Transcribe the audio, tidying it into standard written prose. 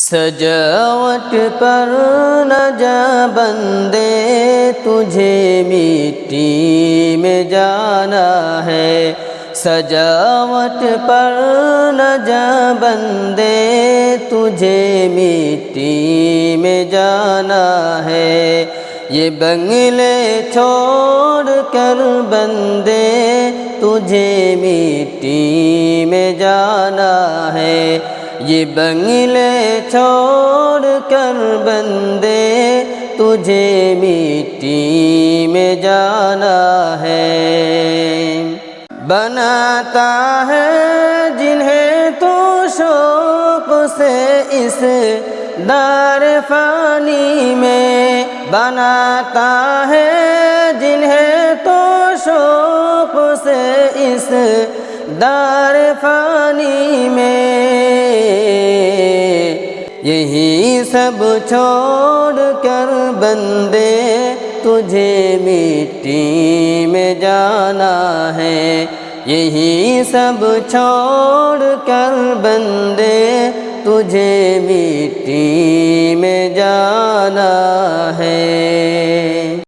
سجاوٹ پر نہ جا بندے، تجھے مٹی میں جانا ہے۔ سجاوٹ پر نہ جا بندے، تجھے مٹی میں جانا ہے۔ یہ بنگلے چھوڑ کر بندے، تجھے مٹی میں جانا ہے۔ یہ بنگلے چھوڑ کر بندے، تجھے مٹی میں جانا ہے۔ بناتا ہے جنہیں تو شوق سے اس دار فانی میں، بناتا ہے جنہیں تو شوق سے اس دار فانی میں۔ یہی سب چھوڑ کر بندے، تجھے مٹی میں جانا ہے۔ یہی سب چھوڑ کر بندے، تجھے مٹی میں جانا ہے۔